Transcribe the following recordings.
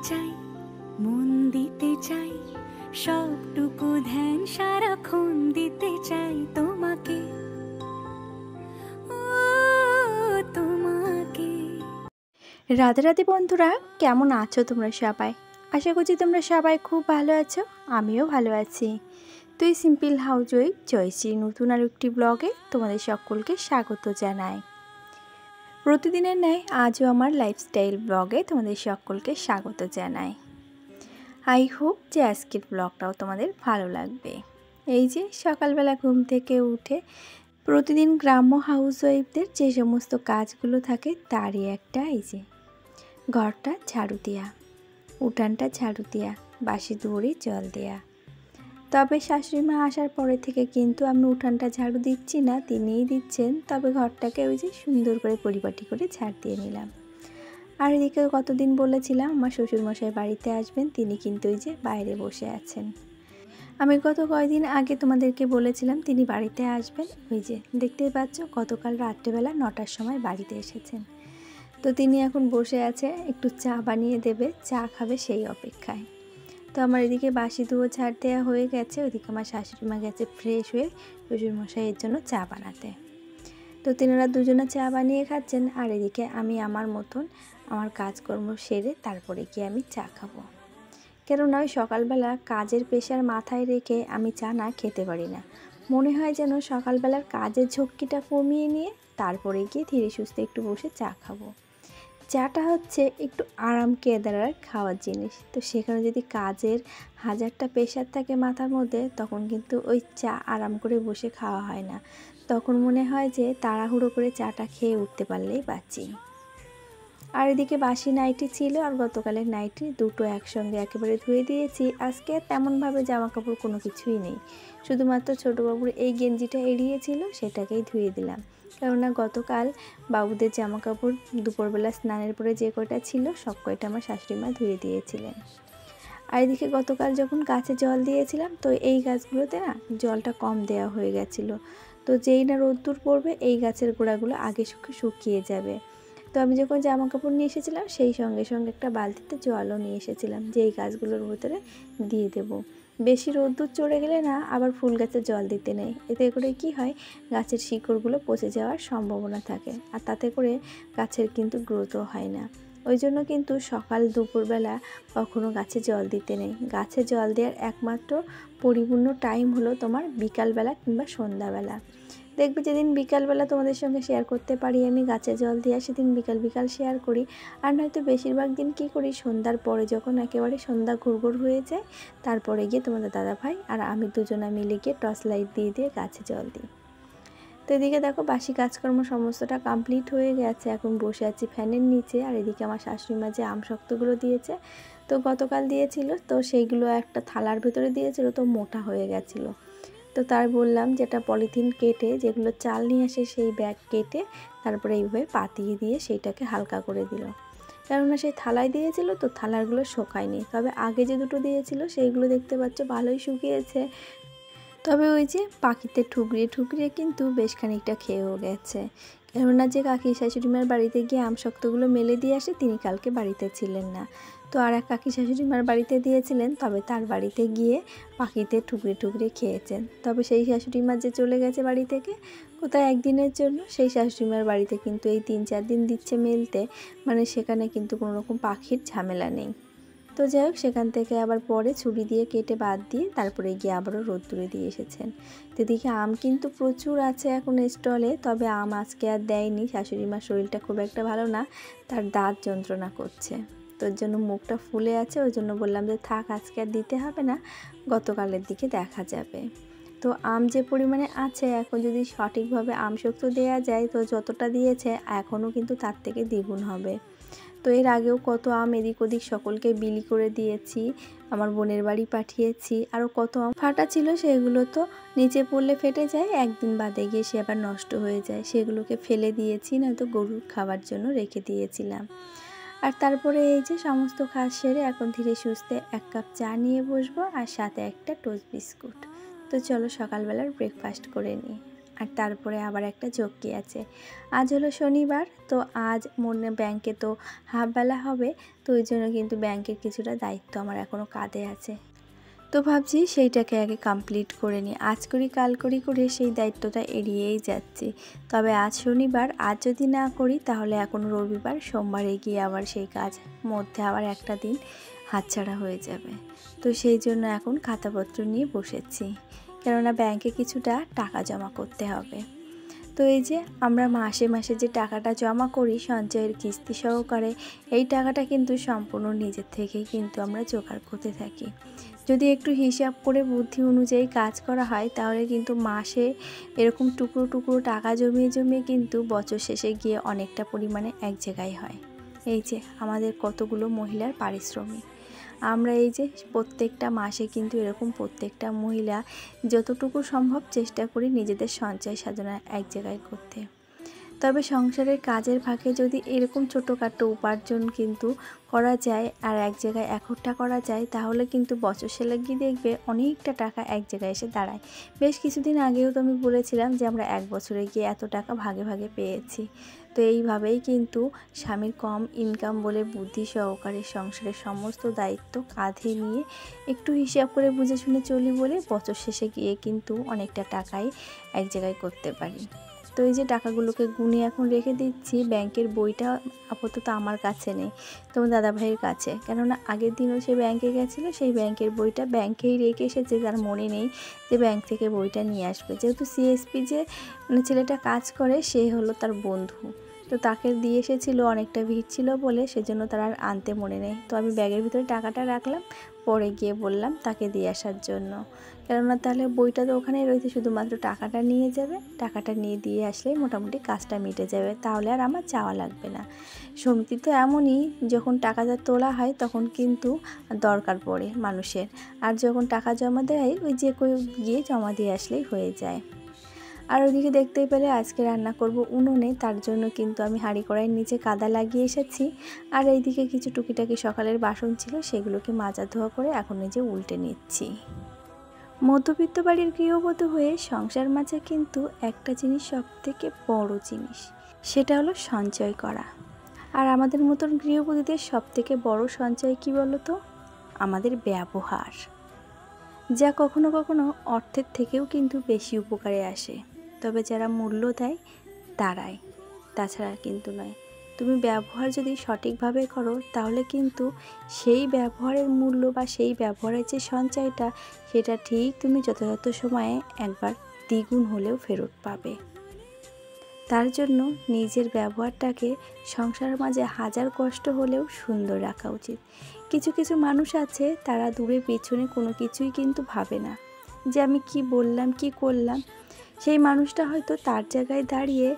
চাই, মন দিতে চাই, সবটুকু ধ্যান সারাক্ষণ দিতে চাই তোমাকে, ও তোমাকে। রাধে রাধে বন্ধুরা, কেমন আছো তোমরা সবাই? আশা করছি তোমরা সবাই খুব ভালো আছো, আমিও ভালো আছি। তো এই সিম্পল হাউসওয়াইফ জয়শ্রী নতুন আর একটি ব্লগে তোমাদের সকলকে স্বাগত জানাই। প্রতিদিনের ন্যায় আজও আমার লাইফস্টাইল ব্লগে তোমাদের সকলকে স্বাগত জানাই। আই হোপ যে আজকের ব্লগটাও তোমাদের ভালো লাগবে। এই যে সকালবেলা ঘুম থেকে উঠে প্রতিদিন গ্রাম্য হাউসওয়াইফদের যে সমস্ত কাজগুলো থাকে তারই একটা, এই যে ঘরটা ঝাড়ু দেওয়া, উঠানটা ঝাড়ু দেওয়া, বাসি দুয়ারে জল দেওয়া। তবে শাশুড়ি মা আসার পরে থেকে কিন্তু আমি উঠানটা ঝাড়ু দিচ্ছি না, তিনিই দিচ্ছেন। তবে ঘরটাকে ওই যে সুন্দর করে পরিপাটি করে ঝাড় দিয়ে নিলাম। আর এদিকে কতদিন বলেছিলাম আমার শ্বশুরমশাই বাড়িতে আসবেন, তিনি কিন্তু ওই যে বাইরে বসে আছেন। আমি গত কয়েকদিন আগে তোমাদেরকে বলেছিলাম তিনি বাড়িতে আসবেন, ওই যে দেখতেই পাচ্ছ গতকাল রাত্রেবেলা 9টার সময় বাড়িতে এসেছেন। তো তিনি এখন বসে আছে, একটু চা বানিয়ে দেবে, চা খাবে সেই অপেক্ষায়। তো আমার এদিকে বাসি ধুয়ো ঝাড় দেওয়া হয়ে গেছে, ওইদিকে আমার শাশুড়ি মা গেছে ফ্রেশ হয়ে শ্বশুরমশাইয়ের জন্য চা বানাতে। তো তিনারা দুজনে চা বানিয়ে খাচ্ছেন, আর এদিকে আমি আমার মতন আমার কাজকর্ম সেরে তারপরে গিয়ে আমি চা খাবো। কেননা ওই সকালবেলা কাজের প্রেশার মাথায় রেখে আমি চা না খেতে পারি না। মনে হয় যেন সকালবেলার কাজের ঝক্কিটা কমিয়ে নিয়ে তারপরে গিয়ে ধীরে সুস্থে একটু বসে চা খাবো। চাটা হচ্ছে একটু আরাম কেদারার খাওয়ার জিনিস। তো সেখানে যদি কাজের হাজারটা প্রেশার থাকে মাথার মধ্যে, তখন কিন্তু ওই চা আরাম করে বসে খাওয়া হয় না। তখন মনে হয় যে তাড়াহুড়ো করে চাটা খেয়ে উঠতে পারলেই বাঁচি। আর এদিকে বাসি নাইটি ছিল আর গতকালের নাইটি দুটো একসঙ্গে একেবারে ধুয়ে দিয়েছি। আজকে তেমনভাবে জামা কাপড় কোনো কিছুই নেই, শুধুমাত্র ছোটোবাবুর এই গেঞ্জিটা এড়িয়েছিল, সেটাকেই ধুয়ে দিলাম। কেননা গতকাল বাবুদের জামা কাপড় দুপুরবেলা স্নানের পরে যে কয়টা ছিল সব কয়টা আমার শাশুড়ি মা ধুয়ে দিয়েছিলেন। আর এদিকে গতকাল যখন গাছে জল দিয়েছিলাম, তো এই গাছগুলোতে না জলটা কম দেওয়া হয়ে গেছিলো। তো যেই না রোদ্দুর পড়বে এই গাছের গোড়াগুলো আগে শুকিয়ে যাবে। তো আমি যখন জামা কাপড় নিয়ে এসেছিলাম সেই সঙ্গে সঙ্গে একটা বালতিতে জলও নিয়ে এসেছিলাম, যে এই গাছগুলোর ভিতরে দিয়ে দেব। বেশি রোদ্দুর চড়ে গেলে না আবার ফুল গাছে জল দিতে নেই, এতে করে কি হয় গাছের শিকড়গুলো পচে যাওয়ার সম্ভাবনা থাকে, আর তাতে করে গাছের কিন্তু গ্রোথও হয় না। ওই জন্য কিন্তু সকাল দুপুরবেলা কখনো গাছে জল দিতে নেই। গাছে জল দেওয়ার একমাত্র পরিপূর্ণ টাইম হলো তোমার বিকালবেলা কিংবা সন্ধ্যাবেলা। দেখবে যেদিন বিকালবেলা তোমাদের সঙ্গে শেয়ার করতে পারি আমি গাছে জল দিয়ে, সেদিন বিকাল শেয়ার করি। আর নয়তো বেশিরভাগ দিন কী করি, সন্ধ্যার পরে যখন একেবারে সন্ধ্যা ঘুরঘুর হয়ে যায় তারপরে গিয়ে তোমাদের দাদাভাই আর আমি দুজনা মিলে গিয়ে টর্চ লাইট দিয়ে দিয়ে গাছে জল দিই। তো এদিকে দেখো বাসি কাজকর্ম সমস্তটা কমপ্লিট হয়ে গেছে, এখন বসে আছি ফ্যানের নিচে। আর এদিকে আমার শাশুড়ি মা যে আম শক্তগুলো দিয়েছে, তো গতকাল দিয়েছিল, তো সেইগুলো একটা থালার ভেতরে দিয়েছিল, তো মোটা হয়ে গেছিলো। তো তার বললাম যেটা পলিথিন কেটে যেগুলো চাল নিয়ে আসে সেই ব্যাগ কেটে তারপরে এইভাবে পাতিয়ে দিয়ে সেইটাকে হালকা করে দিল। কেননা সেই থালায় দিয়েছিল তো থালারগুলো শোকায়নি, তবে আগে যে দুটো দিয়েছিল সেইগুলো দেখতে পাচ্ছ ভালোই শুকিয়েছে। তবে ওই যে পাখিতে ঠুকরিয়ে কিন্তু বেশ খানিকটা খেয়েও গেছে। কেননা যে কাকি শাশুড়িমার বাড়িতে গিয়ে আম শক্তগুলো মেলে দিয়ে আসে তিনি কালকে বাড়িতে ছিলেন না। তো আর এক কাকি শাশুড়িমার বাড়িতে দিয়েছিলেন, তবে তার বাড়িতে গিয়ে পাখিতে ঠুকরিয়ে খেয়েছেন। তবে সেই শাশুড়িমা যে চলে গেছে বাড়ি থেকে কোথায় একদিনের জন্য, সেই শাশুড়িমার বাড়িতে কিন্তু এই 3-4 দিন দিচ্ছে মেলতে, মানে সেখানে কিন্তু কোনো রকম পাখির ঝামেলা নেই। তো যাই হোক সেখান থেকে আবার পরে ছুরি দিয়ে কেটে বাদ দিয়ে তারপরে গিয়ে আবারও রোদ্দুরে দিয়ে এসেছেন। তো এদিকে আম কিন্তু প্রচুর আছে এখন স্টলে, তবে আম আজকে আর দেয়নি, শাশুড়ি মার শরীরটা খুব একটা ভালো না, তার দাঁত যন্ত্রণা করছে, তোর জন্য মুখটা ফুলে আছে। ওই জন্য বললাম যে থাক আজকে আর দিতে হবে না, গতকালের দিকে দেখা যাবে। তো আম যে পরিমাণে আছে এখন যদি সঠিকভাবে আম শক্ত দেওয়া যায়, তো যতটা দিয়েছে এখনও কিন্তু তার থেকে দ্বিগুণ হবে। তো এর আগেও কত আম এদিক ওদিক সকলকে বিলি করে দিয়েছি, আমার বোনের বাড়ি পাঠিয়েছি। আরও কত আম ফাটা ছিল সেগুলো তো নিচে পড়লে ফেটে যায়, একদিন বাদে গিয়ে সে আবার নষ্ট হয়ে যায়, সেগুলোকে ফেলে দিয়েছি, নয়তো গরুর খাবার জন্য রেখে দিয়েছিলাম। আর তারপরে এই যে সমস্ত কাজ সেরে এখন ধীরে সুস্থে 1 কাপ চা নিয়ে বসবো, আর সাথে একটা টোস্ট বিস্কুট। তো চলো সকালবেলার ব্রেকফাস্ট করে নিই। আর তারপরে আবার একটা চক্কি আছে। আজ হলো শনিবার, তো আজ মনে ব্যাংকে তো হাফবেলা হবে, তো ওই জন্য কিন্তু ব্যাংকের কিছুটা দায়িত্ব আমার এখনও কাঁধে আছে। তো ভাবছি সেইটাকে আগে কমপ্লিট করে নিই, আজ করি কাল করি করে সেই দায়িত্বটা এড়িয়েই যাচ্ছি। তবে আজ শনিবার, আজ যদি না করি তাহলে এখন রবিবার, সোমবারে গিয়ে আবার সেই কাজ মধ্যে আবার একটা দিন হাতছাড়া হয়ে যাবে। তো সেই জন্য এখন খাতাপত্র নিয়ে বসেছি, কেননা ব্যাংকে কিছুটা টাকা জমা করতে হবে। তো এই যে আমরা মাসে মাসে যে টাকাটা জমা করি সঞ্চয়ের কিস্তি সহকারে, এই টাকাটা কিন্তু সম্পূর্ণ নিজের থেকেই কিন্তু আমরা জোগাড় করতে থাকি। যদি একটু হিসাব করে বুদ্ধি অনুযায়ী কাজ করা হয় তাহলে কিন্তু মাসে এরকম টুকরো টুকরো টাকা জমিয়ে জমিয়ে কিন্তু বছর শেষে গিয়ে অনেকটা পরিমাণে এক জায়গায় হয়। এই যে আমাদের কতগুলো মহিলার পারিশ্রমিক, আমরা এই যে প্রত্যেকটা মাসে কিন্তু এরকম প্রত্যেকটা মহিলা যতটুকু সম্ভব চেষ্টা করি নিজেদের সঞ্চয় সাধনা এক জায়গায় করতে। তবে সংসারের কাজের ফাঁকে যদি এরকম ছোটোখাটো উপার্জন কিন্তু করা যায় আর এক জায়গায় একট্টা করা যায়, তাহলে কিন্তু বছর শেষে গিয়ে দেখবে অনেকটা টাকা এক জায়গায় এসে দাঁড়ায়। বেশ কিছুদিন আগেও তো আমি বলেছিলাম যে আমরা এক বছরে গিয়ে এত টাকা ভাগে ভাগে পেয়েছি। তো এইভাবেই কিন্তু স্বামীর কম ইনকাম বলে বুদ্ধি সহকারে সংসারের সমস্ত দায়িত্ব কাঁধে নিয়ে একটু হিসাব করে বুঝে শুনে চলি বলে বছর শেষে গিয়ে কিন্তু অনেকটা টাকাই এক জায়গায় করতে পারি। তো এই যে টাকাগুলোকে গুনে এখন রেখে দিচ্ছি। ব্যাংকের বইটা আপাতত আমার কাছে নেই, তোমার দাদাভাইয়ের কাছে, কেননা আগের দিনও সে ব্যাংকে গেছিলো, সেই ব্যাংকের বইটা ব্যাংকেই রেখে এসেছে, তার মনে নেই যে ব্যাংক থেকে বইটা নিয়ে আসবে। যেহেতু সিএসপি যে ছেলেটা কাজ করে সে হলো তার বন্ধু, তো তাকে দিয়ে এসেছিলো, অনেকটা ভিড় ছিল বলে সেজন্য তার আর আনতে মনে নেই। তো আমি ব্যাগের ভিতরে টাকাটা রাখলাম, পরে গিয়ে বললাম তাকে দিয়ে আসার জন্য, কেননা তাহলে বইটা তো ওখানেই রয়েছে, শুধুমাত্র টাকাটা নিয়ে যাবে, টাকাটা নিয়ে দিয়ে আসলেই মোটামুটি কাজটা মিটে যাবে, তাহলে আর আমার চাওয়া লাগবে না। সমিতি তো এমনই, যখন টাকাটা তোলা হয় তখন কিন্তু দরকার পড়ে মানুষের, আর যখন টাকা জমা দেয় ওই যে কেউ গিয়ে জমা দিয়ে আসলেই হয়ে যায়। আর ওইদিকে দেখতেই পেলে আজকে রান্না করব উনুনে, তার জন্য কিন্তু আমি হাঁড়ি কড়াইয়ের নিচে কাদা লাগিয়ে এসেছি। আর এইদিকে কিছু টুকিটাকি সকালের বাসন ছিল সেগুলোকে মাজা ধোয়া করে এখন নিজে উল্টে নিচ্ছি। মধ্যবিত্ত বাড়ির গৃহবধূ হয়ে সংসার মাজা কিন্তু একটা জিনিস সবথেকে বড় জিনিস, সেটা হলো সঞ্চয় করা। আর আমাদের মতন গৃহবধূদের সবথেকে বড় সঞ্চয় কি বলো তো? আমাদের ব্যবহার, যা কখনো কখনো অর্থের থেকেও কিন্তু বেশি উপকারে আসে। তবে যারা মূল্য দেয় তারাই, তাছাড়া কিন্তু নয়। তুমি ব্যবহার যদি সঠিকভাবে করো তাহলে কিন্তু সেই ব্যবহারের মূল্য বা সেই ব্যবহারের যে সঞ্চয়টা সেটা ঠিক তুমি যথাযথ সময়ে একবার দ্বিগুণ হলেও ফেরত পাবে। তার জন্য নিজের ব্যবহারটাকে সংসারের মাঝে হাজার কষ্ট হলেও সুন্দর রাখা উচিত। কিছু কিছু মানুষ আছে তারা দূরে পেছনে কোনো কিছুই কিন্তু ভাবে না, যে আমি কি বললাম কি করলাম। সেই মানুষটা হয়তো তার জায়গায় দাঁড়িয়ে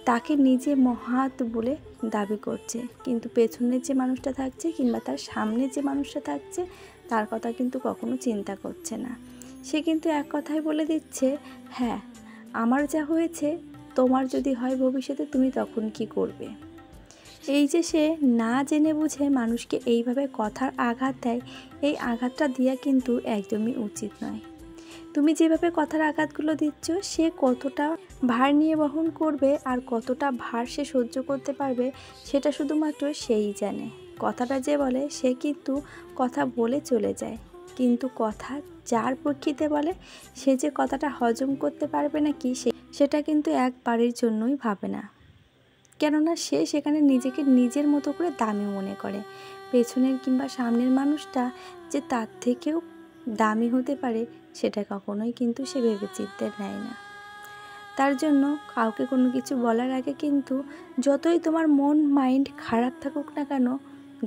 তাকে নিজে মহাত বলে দাবি করছে, কিন্তু পেছনের যে মানুষটা থাকছে কিংবা তার সামনে যে মানুষটা থাকছে তার কথা কিন্তু কখনো চিন্তা করছে না। সে কিন্তু এক কথায় বলে দিচ্ছে, হ্যাঁ আমার যা হয়েছে তোমার যদি হয় ভবিষ্যতে তুমি তখন কি করবে। এই যে সে না জেনে বুঝে মানুষকে এইভাবে কথার আঘাত দেয়, এই আঘাতটা দেওয়া কিন্তু একদমই উচিত নয়। তুমি যেভাবে কথার আঘাতগুলো দিচ্ছ সে কতটা ভার নিয়ে বহন করবে আর কতটা ভার সে সহ্য করতে পারবে সেটা শুধুমাত্র সেই জানে। কথাটা যে বলে সে কিন্তু কথা বলে চলে যায়, কিন্তু কথা যার প্রেক্ষিতে বলে সে যে কথাটা হজম করতে পারবে নাকি সেটা কিন্তু একবারের জন্যই ভাবে না, কেননা সে সেখানে নিজেকে নিজের মতো করে দামি মনে করে। পেছনের কিংবা সামনের মানুষটা যে তার থেকেও দামি হতে পারে সেটা কখনোই কিন্তু সে ভেবেচিন্তে নেয় না। তার জন্য কাউকে কোনো কিছু বলার আগে কিন্তু যতই তোমার মন মাইন্ড খারাপ থাকুক না কেন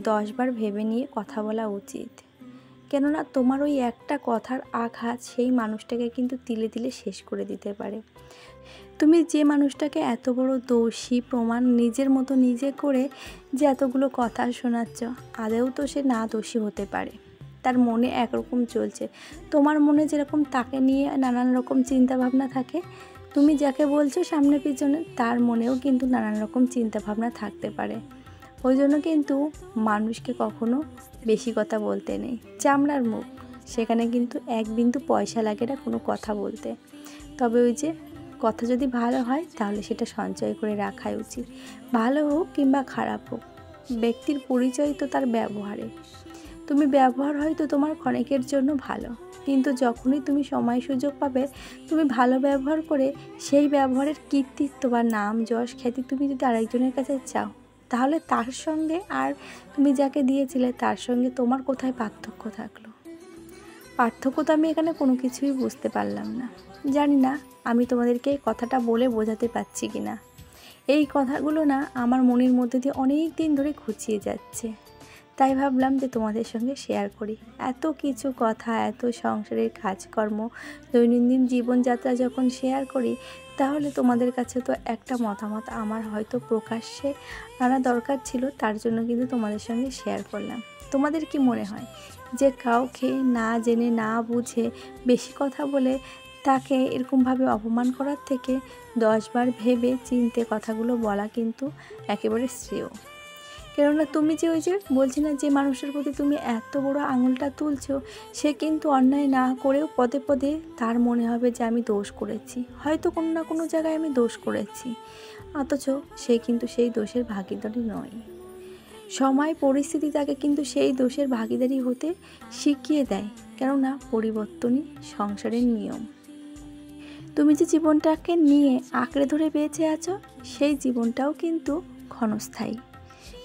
10 বার ভেবে নিয়ে কথা বলা উচিত, কেননা তোমার ওই একটা কথার আঘাত সেই মানুষটাকে কিন্তু তিলে তিলে শেষ করে দিতে পারে। তুমি যে মানুষটাকে এত বড় দোষী প্রমাণ নিজের মতো নিজে করে যে এতগুলো কথা শোনাচ্ছ, আদেও তো সে না দোষী হতে পারে, তার মনে একরকম চলছে। তোমার মনে যেরকম তাকে নিয়ে নানান রকম চিন্তাভাবনা থাকে, তুমি যাকে বলছো সামনে পিছনে তার মনেও কিন্তু নানান রকম চিন্তাভাবনা থাকতে পারে। ওই জন্য কিন্তু মানুষকে কখনো বেশি কথা বলতে নেই। চামড়ার মুখ, সেখানে কিন্তু এক বিন্দু পয়সা লাগে না কোনো কথা বলতে। তবে ওই যে কথা যদি ভালো হয় তাহলে সেটা সঞ্চয় করে রাখাই উচিত। ভালো হোক কিংবা খারাপ হোক, ব্যক্তির পরিচয় তো তার ব্যবহারে। তুমি ব্যবহার হয়তো তোমার ক্ষণিকের জন্য ভালো, কিন্তু যখনই তুমি সময় সুযোগ পাবে, তুমি ভালো ব্যবহার করে সেই ব্যবহারের কৃতিত্ব বা নাম যশ খ্যাতি তুমি যদি আরেকজনের কাছে চাও, তাহলে তার সঙ্গে আর তুমি যাকে দিয়েছিলে তার সঙ্গে তোমার কোথায় পার্থক্য থাকলো? পার্থক্য তো আমি এখানে কোনো কিছুই বুঝতে পারলাম না। জানি না আমি তোমাদেরকে এই কথাটা বলে বোঝাতে পারছি কি না। এই কথাগুলো না আমার মনের মধ্যে দিয়ে অনেক দিন ধরে খুঁচিয়ে যাচ্ছে, তাই ভাবলাম যে তোমাদের সঙ্গে শেয়ার করি। এত কিছু কথা, এত সংসারের কাজকর্ম, দৈনন্দিন জীবনযাত্রা যখন শেয়ার করি, তাহলে তোমাদের কাছে তো একটা মতামত আমার হয়তো প্রকাশ্যে আনা দরকার ছিল, তার জন্য কিন্তু তোমাদের সঙ্গে শেয়ার করলাম। তোমাদের কি মনে হয় যে কাউকে না জেনে না বুঝে বেশি কথা বলে তাকে এরকমভাবে অপমান করার থেকে 10 বার ভেবে চিনতে কথাগুলো বলা কিন্তু একেবারে শ্রেয়? কেননা তুমি যে ওই যে বলছি না, যে মানুষের প্রতি তুমি এত বড় আঙুলটা তুলছো, সে কিন্তু অন্যায় না করেও পদে পদে তার মনে হবে যে আমি দোষ করেছি, হয়তো কোনো না কোনো জায়গায় আমি দোষ করেছি, অথচ সে কিন্তু সেই দোষের ভাগীদারি নয়। সময় পরিস্থিতি তাকে কিন্তু সেই দোষের ভাগীদারি হতে শিখিয়ে দেয়, কেননা পরিবর্তনই সংসারের নিয়ম। তুমি যে জীবনটাকে নিয়ে আঁকড়ে ধরে বেঁচে আছো, সেই জীবনটাও কিন্তু ক্ষণস্থায়ী।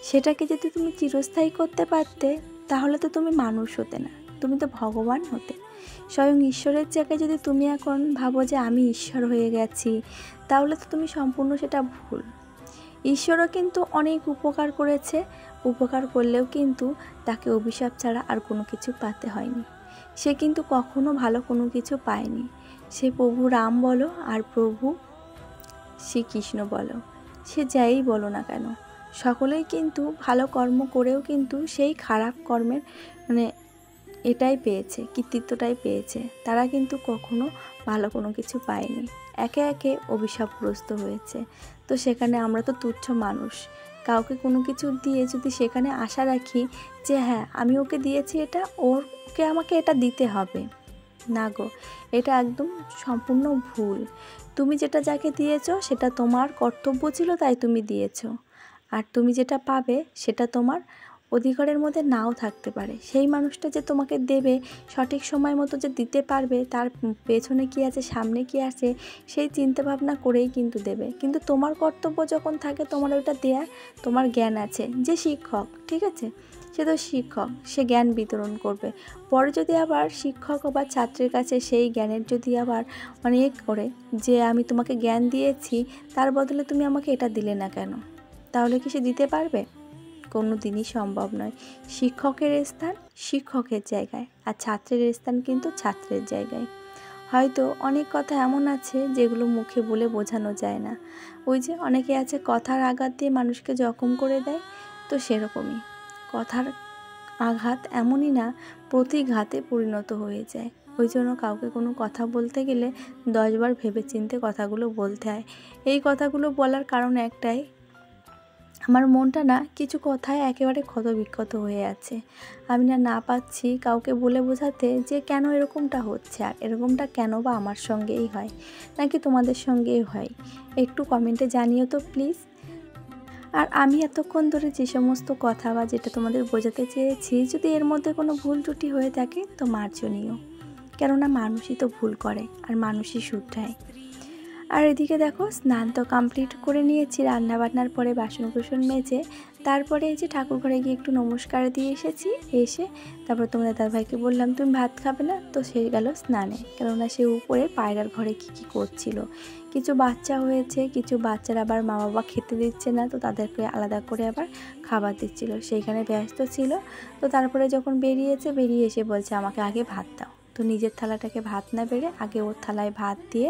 সেটাকে যদি তুমি চিরস্থায়ী করতে পারতে, তাহলে তো তুমি মানুষ হতে না, তুমি তো ভগবান হতে। স্বয়ং ঈশ্বরের জায়গায় যদি তুমি এখন ভাবো যে আমি ঈশ্বর হয়ে গেছি, তাহলে তো তুমি সম্পূর্ণ সেটা ভুল। ঈশ্বরও কিন্তু অনেক উপকার করেছে, উপকার করলেও কিন্তু তাকে অভিশাপ ছাড়া আর কোনো কিছু পাতে হয়নি। সে কিন্তু কখনো ভালো কোনো কিছু পায়নি। সে প্রভু রাম বলো আর প্রভু শ্রীকৃষ্ণ বলো, সে যাই বলো না কেন, সকলেই কিন্তু ভালো কর্ম করেও কিন্তু সেই খারাপ কর্মের এটাই পেয়েছে, কৃতিত্বটাই পেয়েছে। তারা কিন্তু কখনো ভালো কোনো কিছু পায়নি, একে একে অভিশাপগ্রস্ত হয়েছে। তো সেখানে আমরা তো তুচ্ছ মানুষ, কাউকে কোনো কিছু দিয়ে যদি সেখানে আশা রাখি যে হ্যাঁ আমি ওকে দিয়েছি এটা, ওকে আমাকে এটা দিতে হবে, না গো, এটা একদম সম্পূর্ণ ভুল। তুমি যেটা যাকে দিয়েছো সেটা তোমার কর্তব্য ছিল, তাই তুমি দিয়েছো। আর তুমি যেটা পাবে সেটা তোমার অধিকারের মধ্যে নাও থাকতে পারে। সেই মানুষটা যে তোমাকে দেবে, সঠিক সময় মতো যে দিতে পারবে, তার পেছনে কি আছে সামনে কি আছে সেই চিন্তা ভাবনা করেই কিন্তু দেবে। কিন্তু তোমার কর্তব্য যখন থাকে তোমার ওইটা দেয়া, তোমার জ্ঞান আছে, যে শিক্ষক, ঠিক আছে, সে তো শিক্ষক, সে জ্ঞান বিতরণ করবে। পরে যদি আবার শিক্ষক বা ছাত্রের কাছে সেই জ্ঞানের যদি আবার অনেক করে যে আমি তোমাকে জ্ঞান দিয়েছি, তার বদলে তুমি আমাকে এটা দিলে না কেন, তাহলে কি সে দিতে পারবে? কোনো দিনই সম্ভব নয়। শিক্ষকের স্থান শিক্ষকের জায়গায়, আর ছাত্রের স্থান কিন্তু ছাত্রের জায়গায়। হয়তো অনেক কথা এমন আছে যেগুলো মুখে বলে বোঝানো যায় না। ওই যে অনেকে আছে কথার আঘাত দিয়ে মানুষকে জখম করে দেয়, তো সেরকমই কথার আঘাত এমনই না প্রতিঘাতে পরিণত হয়ে যায়। ওই জন্য কাউকে কোনো কথা বলতে গেলে 10 বার ভেবে চিন্তে কথাগুলো বলতে হয়। এই কথাগুলো বলার কারণ একটাই, আমার মনটা না কিছু কথায় একেবারে ক্ষতবিক্ষত হয়ে আছে। আমি না পাচ্ছি কাউকে বলে বোঝাতে যে কেন এরকমটা হচ্ছে, আর এরকমটা কেন বা আমার সঙ্গেই হয় নাকি তোমাদের সঙ্গেই হয়, একটু কমেন্টে জানিও তো প্লিজ। আর আমি এতক্ষণ ধরে যে সমস্ত কথা বা যেটা তোমাদের বোঝাতে চেয়েছি, যদি এর মধ্যে কোনো ভুল ত্রুটি হয়ে থাকে তো মার্জনীয়, কেননা মানুষই তো ভুল করে আর মানুষই শুধরায়। আর এদিকে দেখো স্নান তো কমপ্লিট করে নিয়েছি, রান্নাবান্নার পরে বাসন কুসন মেজে তারপরে এই যে ঠাকুর ঘরে গিয়ে একটু নমস্কার দিয়ে এসেছি। এসে তারপর তোমাদের দাদাভাইকে বললাম তুমি ভাত খাবে না, তো সে গেল স্নানে, কেননা সে উপরে পায়রার ঘরে কী করছিল। কিছু বাচ্চা হয়েছে, কিছু বাচ্চার আবার মা বাবা খেতে দিচ্ছে না, তো তাদেরকে আলাদা করে আবার খাবার দিচ্ছিল, সেইখানে ব্যস্ত ছিল। তো তারপরে যখন বেরিয়ে এসে বলছে আমাকে আগে ভাত দাও। তো নিজের থালাটাকে ভাত না বেড়ে আগে ওর থালায় ভাত দিয়ে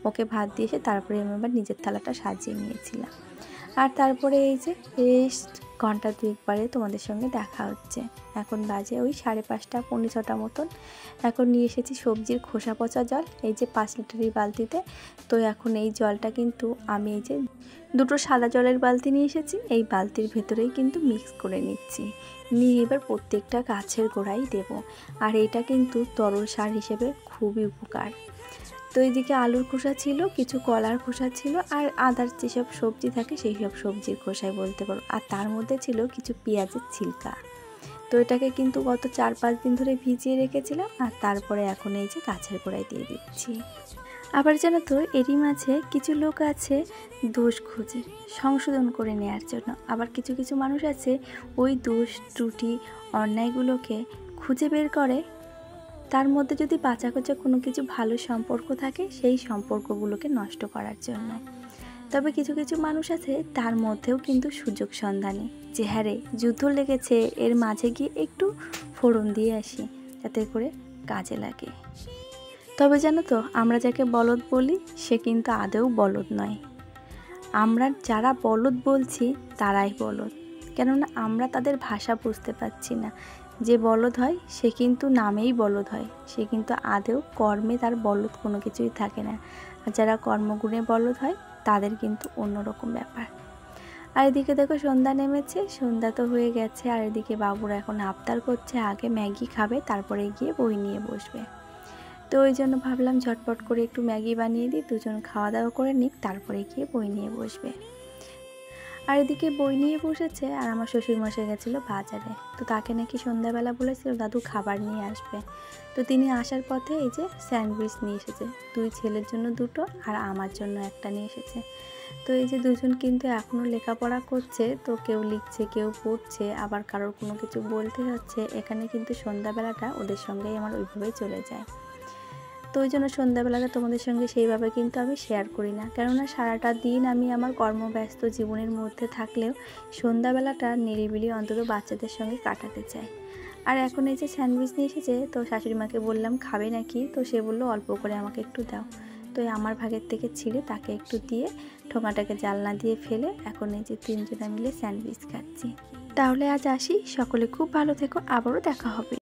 ওকে ভাত দিয়ে এসে তারপরে আমি আবার নিজের থালাটা সাজিয়ে নিয়েছিলাম। আর তারপরে এই যে বেশ ঘন্টা 2 পরে তোমাদের সঙ্গে দেখা হচ্ছে। এখন বাজে ওই 5:30 পৌনে 6টা মতন। এখন নিয়ে এসেছি সবজির খোসা পচা জল, এই যে 5 লিটারের বালতিতে। তো এখন এই জলটা কিন্তু আমি এই যে 2টো সাদা জলের বালতি নিয়ে এসেছি, এই বালতির ভেতরেই কিন্তু মিক্স করে নিচ্ছি, নিয়ে এবার প্রত্যেকটা গাছের গোড়ায় দেব। আর এটা কিন্তু তরল সার হিসেবে খুবই উপকার। তো এইদিকে আলুর খোসা ছিল, কিছু কলার খোসা ছিল, আর আদার যেসব সবজি থাকে সেই সব সবজির খোসাই বলতে পারো। আর তার মধ্যে ছিল কিছু পেঁয়াজের ছিলকা। তো এটাকে কিন্তু গত 4-5 দিন ধরে ভিজিয়ে রেখেছিলাম, আর তারপরে এখন এই যে গাছের গোড়ায় দিয়ে দিচ্ছি। আবার জানো তো, এরই মাঝে কিছু লোক আছে দোষ খুঁজে সংশোধন করে নেওয়ার জন্য, আবার কিছু কিছু মানুষ আছে ওই দোষ ত্রুটি অন্যায়গুলোকে খুঁজে বের করে, তার মধ্যে যদি বাঁচাকোচা কোনো কিছু ভালো সম্পর্ক থাকে সেই সম্পর্কগুলোকে নষ্ট করার জন্য। তবে কিছু কিছু মানুষ আছে তার মধ্যেও কিন্তু সুযোগ সন্ধানী, যে হ্যাঁ রে যুদ্ধ লেগেছে, এর মাঝে গিয়ে একটু ফোড়ন দিয়ে আসি যাতে করে কাজে লাগে। তবে জানো তো, আমরা যাকে বলদ বলি সে কিন্তু আদৌ বলদ নয়। আমরা যারা বলদ বলছি তারাই বলদ, কেননা আমরা তাদের ভাষা বুঝতে পারছি না। যে বলদ হয় সে কিন্তু নামেই বলদ হয়, সে কিন্তু আদৌ কর্মে তার বলদ কোনো কিছুই থাকে না। আর যারা কর্মগুণে বলদ হয় তাদের কিন্তু অন্যরকম ব্যাপার। আর এদিকে দেখো সন্ধ্যা নেমেছে, সন্ধ্যা তো হয়ে গেছে, আর এদিকে বাবুরা এখন আবদার করছে আগে ম্যাগি খাবে, তারপরে গিয়ে বই নিয়ে বসবে। তো ওই জন্য ভাবলাম ঝটপট করে একটু ম্যাগি বানিয়ে দিই, দুজন খাওয়া দাওয়া করে নিক, তারপরে গিয়ে বই নিয়ে বসবে। আর এদিকে বই নিয়ে বসেছে, আর আমার শ্বশুরমশাই গেছিলো বাজারে। তো তাকে নাকি সন্ধ্যাবেলা বলেছিল দাদু খাবার নিয়ে আসবে। তো তিনি আসার পথে এই যে স্যান্ডউইচ নিয়ে এসেছে, 2 ছেলের জন্য 2টো আর আমার জন্য একটা নিয়ে এসেছে। তো এই যে দুজন কিন্তু এখনও লেখাপড়া করছে, তো কেউ লিখছে কেউ পড়ছে, আবার কারোর কোনো কিছু বলতে হচ্ছে। এখানে কিন্তু সন্ধ্যাবেলাটা ওদের সঙ্গেই আমার ওইভাবেই চলে যায়। তো ওই জন্য সন্ধ্যাবেলাটা তোমাদের সঙ্গে সেইভাবে কিন্তু আমি শেয়ার করি না, কেননা সারাটা দিন আমি আমার কর্মব্যস্ত জীবনের মধ্যে থাকলেও সন্ধ্যাবেলাটা নিরিবিলি অন্তত বাচ্চাদের সঙ্গে কাটাতে চাই। আর এখন এই যে স্যান্ডউইচ নিয়ে এসেছে, তো শাশুড়ি মাকে বললাম খাবে নাকি, তো সে বললো অল্প করে আমাকে একটু দাও। তো আমার ভাগের থেকে ছিঁড়ে তাকে একটু দিয়ে ঠোঙাটাকে জালনা দিয়ে ফেলে এখন এই যে 3 জনা মিলে স্যান্ডউইচ খাচ্ছি। তাহলে আজ আসি, সকলে খুব ভালো থেকো, আবারও দেখা হবে।